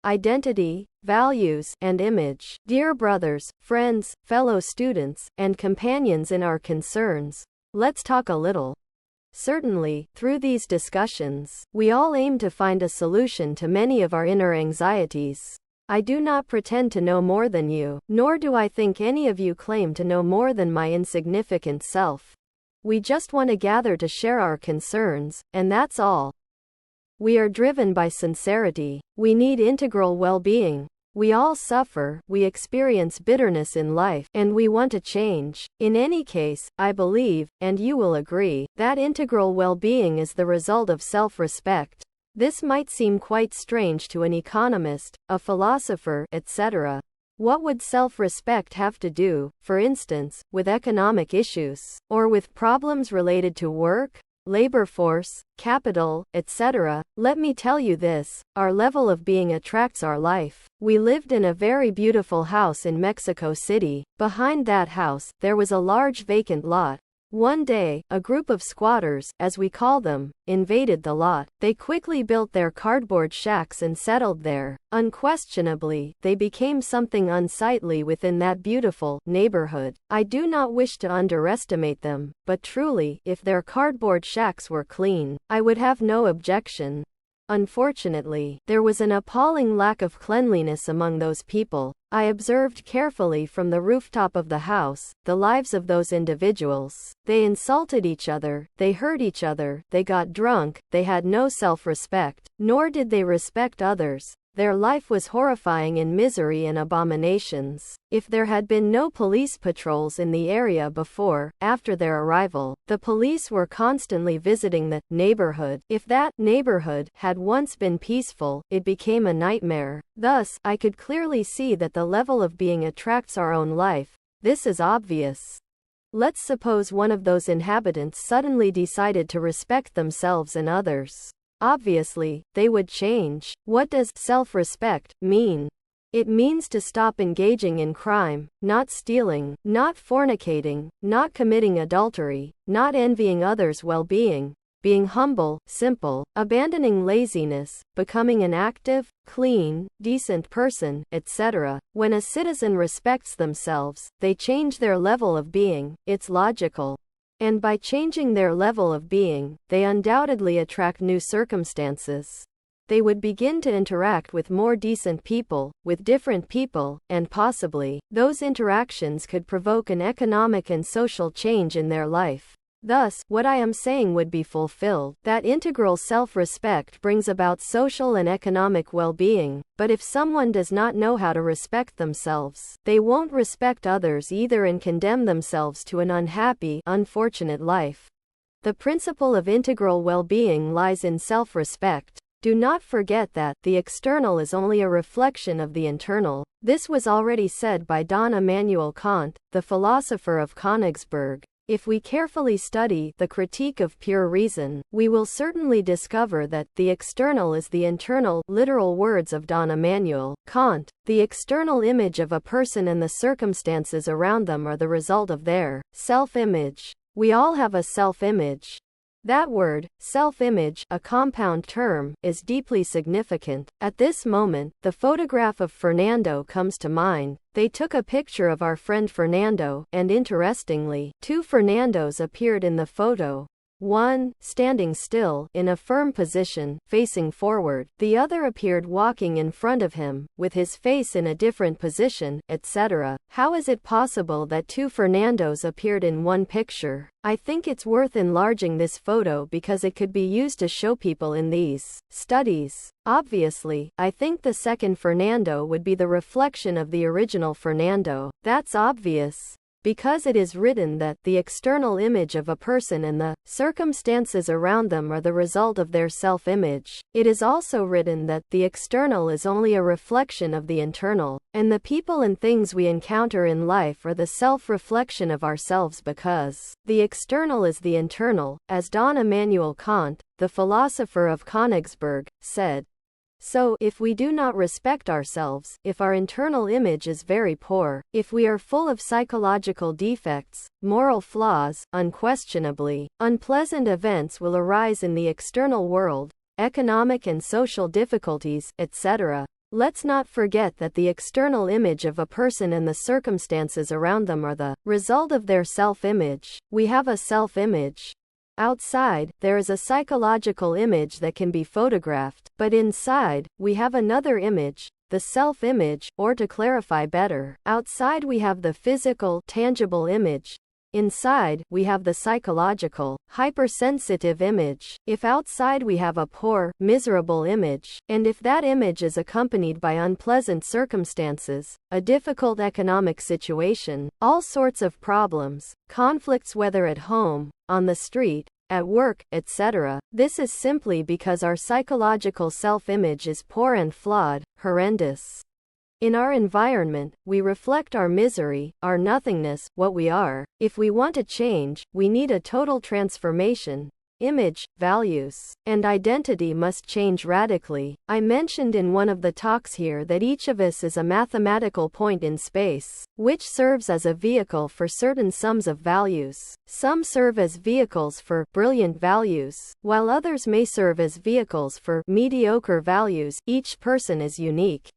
identity, values, and image. Dear brothers, friends, fellow students, and companions in our concerns, let's talk a little. Certainly, through these discussions, we all aim to find a solution to many of our inner anxieties. I do not pretend to know more than you, nor do I think any of you claim to know more than my insignificant self. We just want to gather to share our concerns, and that's all. We are driven by sincerity. We need integral well-being. We all suffer, we experience bitterness in life, and we want to change. In any case, I believe, and you will agree, that integral well-being is the result of self-respect. This might seem quite strange to an economist, a philosopher, etc. What would self-respect have to do, for instance, with economic issues? Or with problems related to work, labor force, capital, etc.? Let me tell you this, our level of being attracts our life. We lived in a very beautiful house in Mexico City. Behind that house, there was a large vacant lot. One day, a group of squatters, as we call them, invaded the lot. They quickly built their cardboard shacks and settled there. Unquestionably, they became something unsightly within that beautiful neighborhood. I do not wish to underestimate them, but truly, if their cardboard shacks were clean, I would have no objection. Unfortunately, there was an appalling lack of cleanliness among those people. I observed carefully from the rooftop of the house the lives of those individuals. They insulted each other, they hurt each other, they got drunk, they had no self-respect, nor did they respect others. Their life was horrifying in misery and abominations. If there had been no police patrols in the area before, after their arrival, the police were constantly visiting the neighborhood. If that neighborhood had once been peaceful, it became a nightmare. Thus, I could clearly see that the level of being attracts our own life. This is obvious. Let's suppose one of those inhabitants suddenly decided to respect themselves and others. Obviously, they would change. What does self-respect mean? It means to stop engaging in crime, not stealing, not fornicating, not committing adultery, not envying others' well-being, being humble, simple, abandoning laziness, becoming an active, clean, decent person, etc. When a citizen respects themselves, they change their level of being. It's logical. And by changing their level of being, they undoubtedly attract new circumstances. They would begin to interact with more decent people, with different people, and possibly, those interactions could provoke an economic and social change in their life. Thus, what I am saying would be fulfilled. That integral self-respect brings about social and economic well-being, but if someone does not know how to respect themselves, they won't respect others either and condemn themselves to an unhappy, unfortunate life. The principle of integral well-being lies in self-respect. Do not forget that the external is only a reflection of the internal. This was already said by Don Immanuel Kant, the philosopher of Königsberg. If we carefully study the Critique of Pure Reason, we will certainly discover that the external is the internal. Literal words of Don Immanuel Kant. The external image of a person and the circumstances around them are the result of their self-image. We all have a self-image. That word, self-image, a compound term, is deeply significant. At this moment, the photograph of Fernando comes to mind. They took a picture of our friend Fernando, and interestingly, two Fernandos appeared in the photo. One, standing still, in a firm position, facing forward. The other appeared walking in front of him, with his face in a different position, etc. How is it possible that two Fernandos appeared in one picture? I think it's worth enlarging this photo because it could be used to show people in these studies. Obviously, I think the second Fernando would be the reflection of the original Fernando. That's obvious, because it is written that the external image of a person and the circumstances around them are the result of their self-image. It is also written that the external is only a reflection of the internal, and the people and things we encounter in life are the self-reflection of ourselves because the external is the internal, as Don Immanuel Kant, the philosopher of Königsberg, said. So, if we do not respect ourselves, if our internal image is very poor, if we are full of psychological defects, moral flaws, unquestionably, unpleasant events will arise in the external world, economic and social difficulties, etc. Let's not forget that the external image of a person and the circumstances around them are the result of their self-image. We have a self-image. Outside, there is a psychological image that can be photographed, but inside, we have another image, the self-image, or to clarify better, outside we have the physical, tangible image. Inside, we have the psychological, hypersensitive image. If outside we have a poor, miserable image, and if that image is accompanied by unpleasant circumstances, a difficult economic situation, all sorts of problems, conflicts whether at home, on the street, at work, etc., this is simply because our psychological self-image is poor and flawed, horrendous. In our environment, we reflect our misery, our nothingness, what we are. If we want to change, we need a total transformation. Image, values, and identity must change radically. I mentioned in one of the talks here that each of us is a mathematical point in space, which serves as a vehicle for certain sums of values. Some serve as vehicles for brilliant values, while others may serve as vehicles for mediocre values. Each person is unique.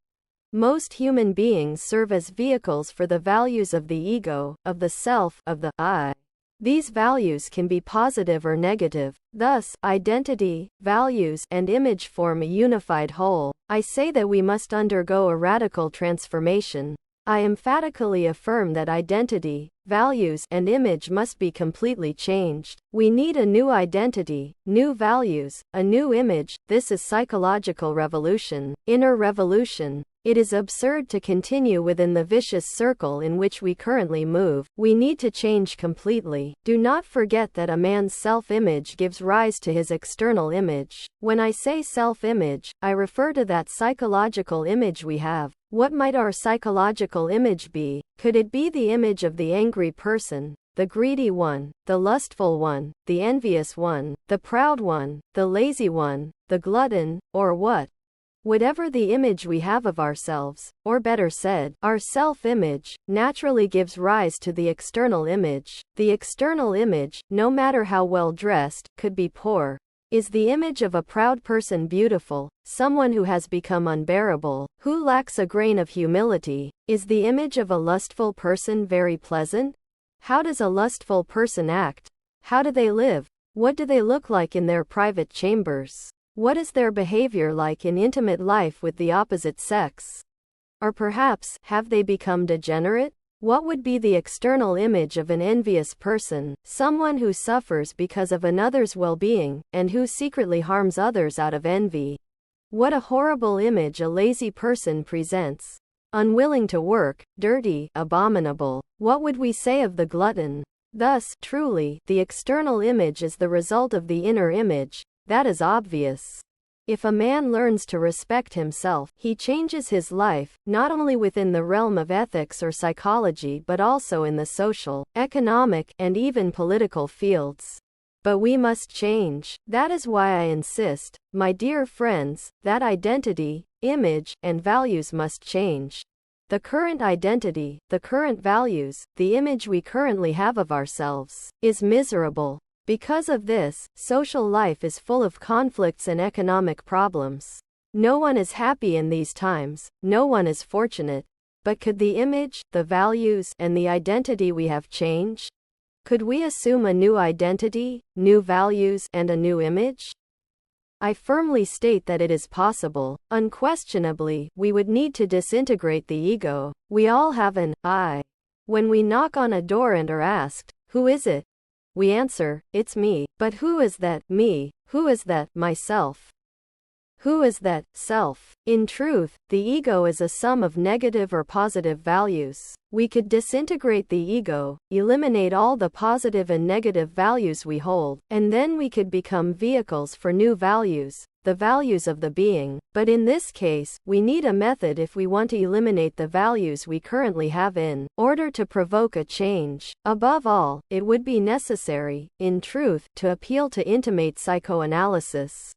Most human beings serve as vehicles for the values of the ego, of the self, of the I. These values can be positive or negative. Thus, identity, values, and image form a unified whole. I say that we must undergo a radical transformation. I emphatically affirm that identity, values, and image must be completely changed. We need a new identity, new values, a new image. This is psychological revolution, inner revolution. It is absurd to continue within the vicious circle in which we currently move. We need to change completely. Do not forget that a man's self-image gives rise to his external image. When I say self-image, I refer to that psychological image we have. What might our psychological image be? Could it be the image of the angry person, the greedy one, the lustful one, the envious one, the proud one, the lazy one, the glutton, or what? Whatever the image we have of ourselves, or better said, our self-image, naturally gives rise to the external image. The external image, no matter how well dressed, could be poor. Is the image of a proud person beautiful, someone who has become unbearable, who lacks a grain of humility? Is the image of a lustful person very pleasant? How does a lustful person act? How do they live? What do they look like in their private chambers? What is their behavior like in intimate life with the opposite sex? Or perhaps, have they become degenerate? What would be the external image of an envious person, someone who suffers because of another's well-being, and who secretly harms others out of envy? What a horrible image a lazy person presents. Unwilling to work, dirty, abominable. What would we say of the glutton? Thus, truly, the external image is the result of the inner image. That is obvious. If a man learns to respect himself, he changes his life, not only within the realm of ethics or psychology but also in the social, economic, and even political fields. But we must change. That is why I insist, my dear friends, that identity, image, and values must change. The current identity, the current values, the image we currently have of ourselves, is miserable. Because of this, social life is full of conflicts and economic problems. No one is happy in these times, no one is fortunate. But could the image, the values, and the identity we have change? Could we assume a new identity, new values, and a new image? I firmly state that it is possible. Unquestionably, we would need to disintegrate the ego. We all have an I. When we knock on a door and are asked, "Who is it?" we answer, "It's me." But who is that me? Who is that myself? Who is that self? In truth, the ego is a sum of negative or positive values. We could disintegrate the ego, eliminate all the positive and negative values we hold, and then we could become vehicles for new values, the values of the being. But in this case, we need a method if we want to eliminate the values we currently have in order to provoke a change. Above all, it would be necessary, in truth, to appeal to intimate psychoanalysis.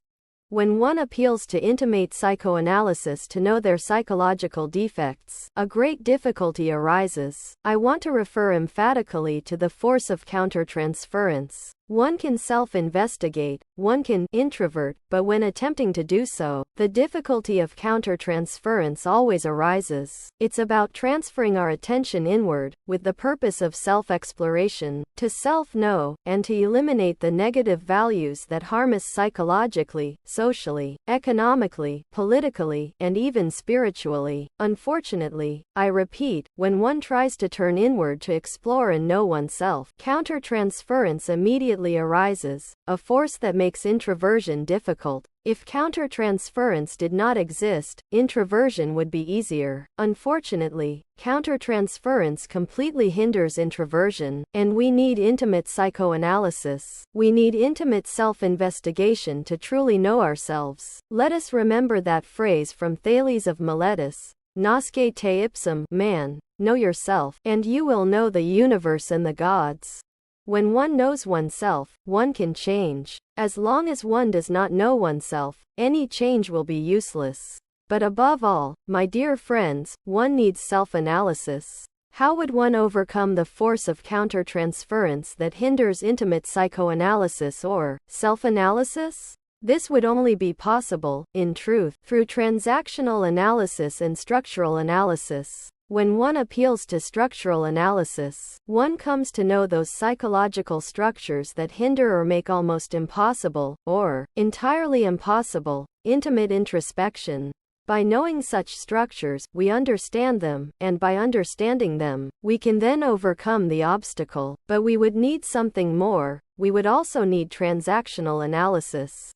When one appeals to intimate psychoanalysis to know their psychological defects, a great difficulty arises. I want to refer emphatically to the force of countertransference. One can self-investigate, one can introvert, but when attempting to do so, the difficulty of counter-transference always arises. It's about transferring our attention inward, with the purpose of self-exploration, to self-know, and to eliminate the negative values that harm us psychologically, socially, economically, politically, and even spiritually. Unfortunately, I repeat, when one tries to turn inward to explore and know oneself, counter-transference immediately arises, a force that makes introversion difficult. If counter-transference did not exist, introversion would be easier. Unfortunately, counter-transference completely hinders introversion, and we need intimate psychoanalysis. We need intimate self-investigation to truly know ourselves. Let us remember that phrase from Thales of Miletus, "Nasce te ipsum, man, know yourself, and you will know the universe and the gods." When one knows oneself, one can change. As long as one does not know oneself, any change will be useless. But above all, my dear friends, one needs self-analysis. How would one overcome the force of counter-transference that hinders intimate psychoanalysis or self-analysis? This would only be possible, in truth, through transactional analysis and structural analysis. When one appeals to structural analysis, one comes to know those psychological structures that hinder or make almost impossible, or entirely impossible, intimate introspection. By knowing such structures, we understand them, and by understanding them, we can then overcome the obstacle. But we would need something more. We would also need transactional analysis.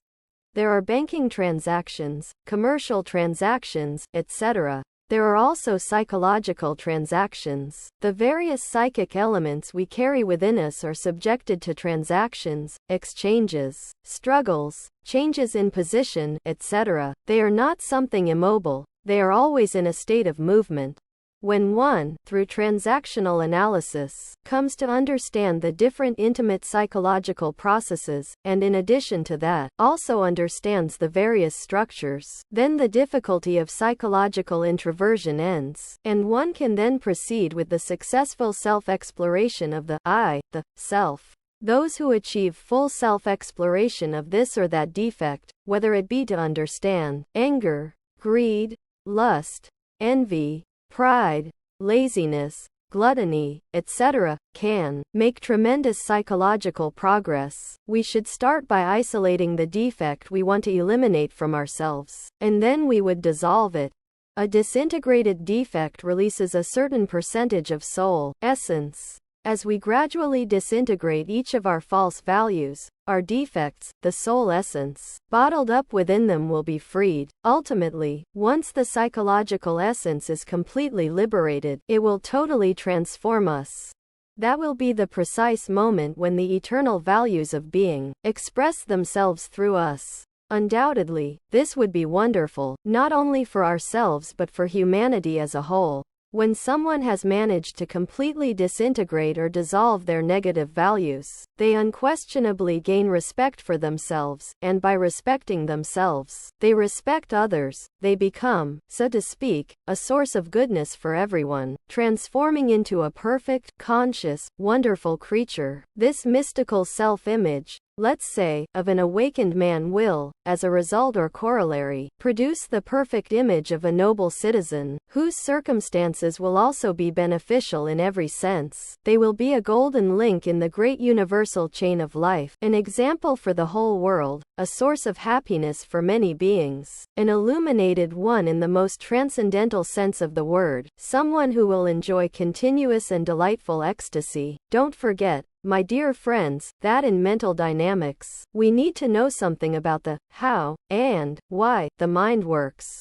There are banking transactions, commercial transactions, etc. There are also psychological transactions. The various psychic elements we carry within us are subjected to transactions, exchanges, struggles, changes in position, etc. They are not something immobile, they are always in a state of movement. When one, through transactional analysis, comes to understand the different intimate psychological processes, and in addition to that, also understands the various structures, then the difficulty of psychological introversion ends, and one can then proceed with the successful self-exploration of the I, the self. Those who achieve full self-exploration of this or that defect, whether it be to understand anger, greed, lust, envy, pride, laziness, gluttony, etc., can make tremendous psychological progress. We should start by isolating the defect we want to eliminate from ourselves, and then we would dissolve it. A disintegrated defect releases a certain percentage of soul essence. As we gradually disintegrate each of our false values, our defects, the soul essence, bottled up within them will be freed. Ultimately, once the psychological essence is completely liberated, it will totally transform us. That will be the precise moment when the eternal values of being express themselves through us. Undoubtedly, this would be wonderful, not only for ourselves but for humanity as a whole. When someone has managed to completely disintegrate or dissolve their negative values, they unquestionably gain respect for themselves, and by respecting themselves, they respect others. They become, so to speak, a source of goodness for everyone, transforming into a perfect, conscious, wonderful creature. This mystical self-image, let's say, of an awakened man will, as a result or corollary, produce the perfect image of a noble citizen, whose circumstances will also be beneficial in every sense. They will be a golden link in the great universal chain of life, an example for the whole world, a source of happiness for many beings, an illuminated one in the most transcendental sense of the word, someone who will enjoy continuous and delightful ecstasy. Don't forget, my dear friends, that in mental dynamics, we need to know something about the how and why the mind works.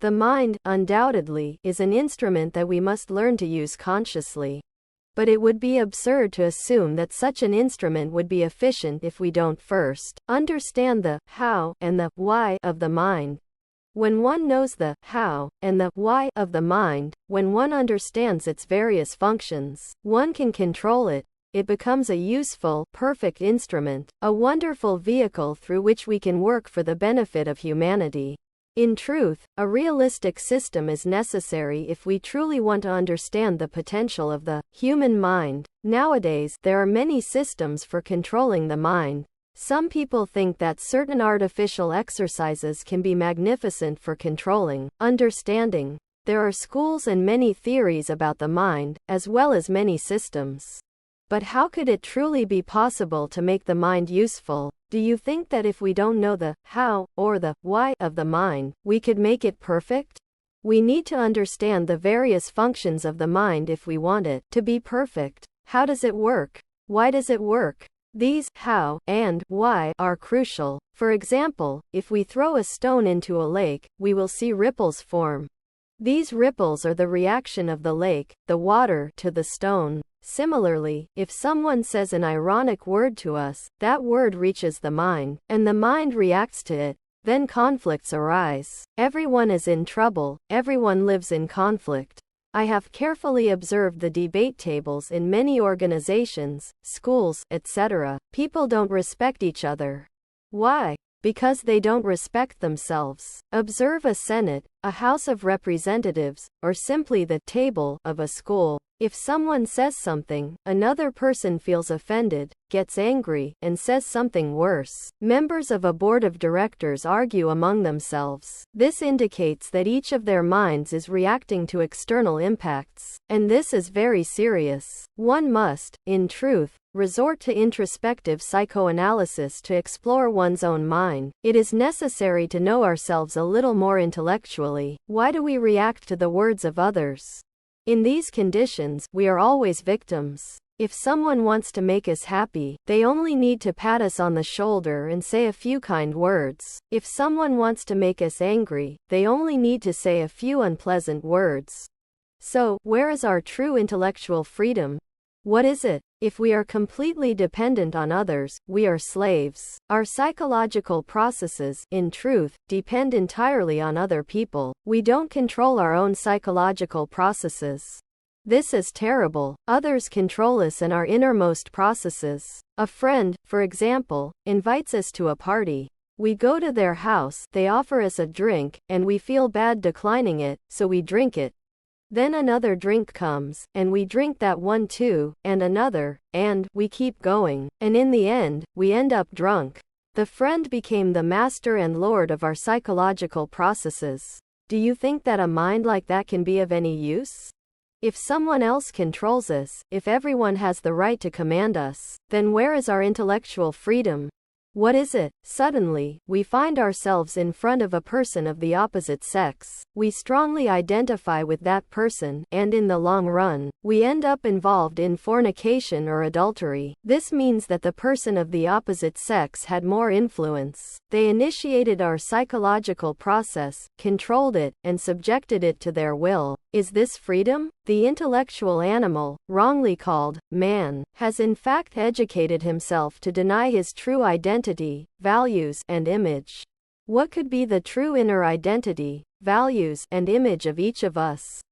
The mind, undoubtedly, is an instrument that we must learn to use consciously. But it would be absurd to assume that such an instrument would be efficient if we don't first understand the how and the why of the mind. When one knows the how and the why of the mind, when one understands its various functions, one can control it. It becomes a useful, perfect instrument, a wonderful vehicle through which we can work for the benefit of humanity. In truth, a realistic system is necessary if we truly want to understand the potential of the human mind. Nowadays, there are many systems for controlling the mind. Some people think that certain artificial exercises can be magnificent for controlling, understanding. There are schools and many theories about the mind, as well as many systems. But how could it truly be possible to make the mind useful? Do you think that if we don't know the how or the why of the mind, we could make it perfect? We need to understand the various functions of the mind if we want it to be perfect. How does it work? Why does it work? These how and why are crucial. For example, if we throw a stone into a lake, we will see ripples form. These ripples are the reaction of the lake, the water, to the stone. Similarly, if someone says an ironic word to us, that word reaches the mind, and the mind reacts to it. Then conflicts arise. Everyone is in trouble, everyone lives in conflict. I have carefully observed the debate tables in many organizations, schools, etc. People don't respect each other. Why? Because they don't respect themselves. Observe a Senate, a House of Representatives, or simply the table of a school. If someone says something, another person feels offended, gets angry, and says something worse. Members of a board of directors argue among themselves. This indicates that each of their minds is reacting to external impacts, and this is very serious. One must, in truth, resort to introspective psychoanalysis to explore one's own mind. It is necessary to know ourselves a little more intellectually. Why do we react to the words of others? In these conditions, we are always victims. If someone wants to make us happy, they only need to pat us on the shoulder and say a few kind words. If someone wants to make us angry, they only need to say a few unpleasant words. So, where is our true intellectual freedom? What is it? If we are completely dependent on others, we are slaves. Our psychological processes, in truth, depend entirely on other people. We don't control our own psychological processes. This is terrible. Others control us and our innermost processes. A friend, for example, invites us to a party. We go to their house, they offer us a drink, and we feel bad declining it, so we drink it. Then another drink comes, and we drink that one too, and another, and we keep going. And in the end, we end up drunk. The friend became the master and lord of our psychological processes. Do you think that a mind like that can be of any use? If someone else controls us, if everyone has the right to command us, then where is our intellectual freedom? What is it? Suddenly, we find ourselves in front of a person of the opposite sex. We strongly identify with that person, and in the long run, we end up involved in fornication or adultery. This means that the person of the opposite sex had more influence. They initiated our psychological process, controlled it, and subjected it to their will. Is this freedom? The intellectual animal, wrongly called man, has in fact educated himself to deny his true identity, values, and image. What could be the true inner identity, values, and image of each of us?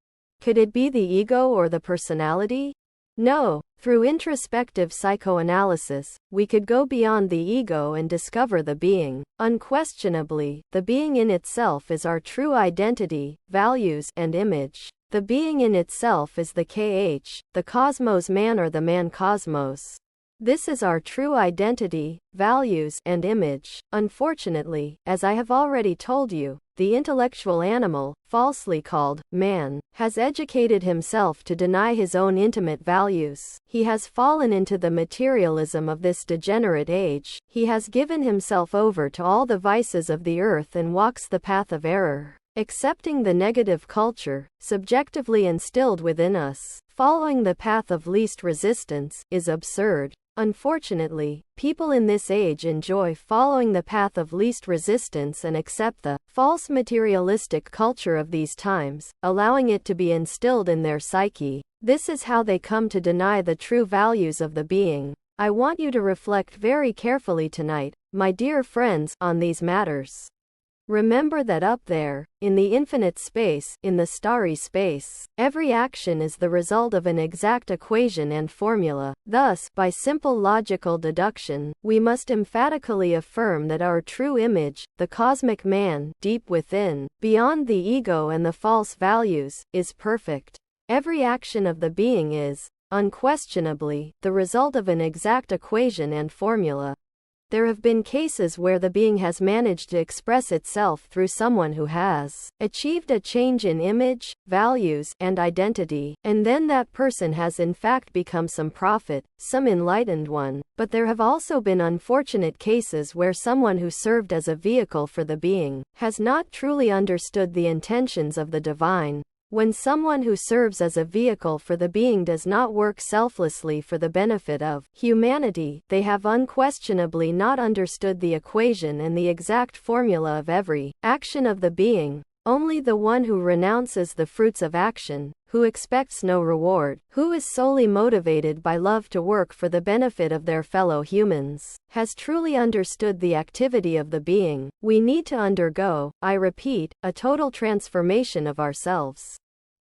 Could it be the ego or the personality? No. Through introspective psychoanalysis, we could go beyond the ego and discover the being. Unquestionably, the being in itself is our true identity, values, and image. The being in itself is the kh, the cosmos man or the man cosmos. This is our true identity, values, and image. Unfortunately, as I have already told you, the intellectual animal, falsely called man, has educated himself to deny his own intimate values. He has fallen into the materialism of this degenerate age. He has given himself over to all the vices of the earth and walks the path of error. Accepting the negative culture, subjectively instilled within us, following the path of least resistance, is absurd. Unfortunately, people in this age enjoy following the path of least resistance and accept the false materialistic culture of these times, allowing it to be instilled in their psyche. This is how they come to deny the true values of the being. I want you to reflect very carefully tonight, my dear friends, on these matters. Remember that up there, in the infinite space, in the starry space, every action is the result of an exact equation and formula. Thus, by simple logical deduction, we must emphatically affirm that our true image, the cosmic man, deep within, beyond the ego and the false values, is perfect. Every action of the being is, unquestionably, the result of an exact equation and formula. There have been cases where the being has managed to express itself through someone who has achieved a change in image, values, and identity, and then that person has in fact become some prophet, some enlightened one. But there have also been unfortunate cases where someone who served as a vehicle for the being has not truly understood the intentions of the divine. When someone who serves as a vehicle for the being does not work selflessly for the benefit of humanity, they have unquestionably not understood the equation and the exact formula of every action of the being. Only the one who renounces the fruits of action, who expects no reward, who is solely motivated by love to work for the benefit of their fellow humans, has truly understood the activity of the being. We need to undergo, I repeat, a total transformation of ourselves.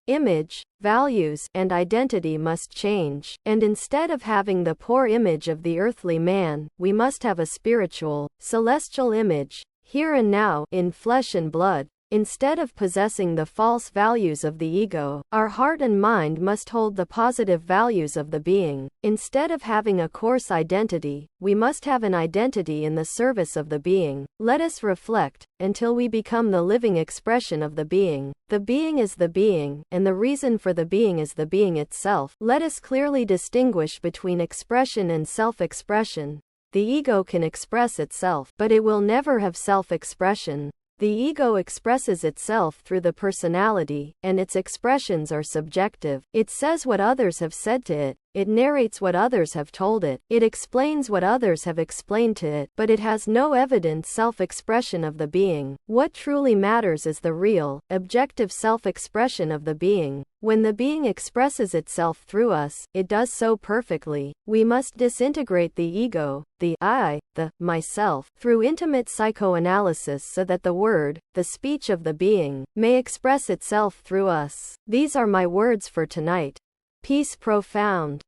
Image, values, and identity must change, and instead of having the poor image of the earthly man, we must have a spiritual, celestial image, here and now, in flesh and blood. Instead of possessing the false values of the ego, our heart and mind must hold the positive values of the being. Instead of having a coarse identity, we must have an identity in the service of the being. Let us reflect, until we become the living expression of the being. The being is the being, and the reason for the being is the being itself. Let us clearly distinguish between expression and self-expression. The ego can express itself, but it will never have self-expression. The ego expresses itself through the personality, and its expressions are subjective. It says what others have said to it, it narrates what others have told it, it explains what others have explained to it, but it has no evident self-expression of the being. What truly matters is the real, objective self-expression of the being. When the being expresses itself through us, it does so perfectly. We must disintegrate the ego, the I, the myself, through intimate psychoanalysis so that the word, the speech of the being, may express itself through us. These are my words for tonight. Peace profound.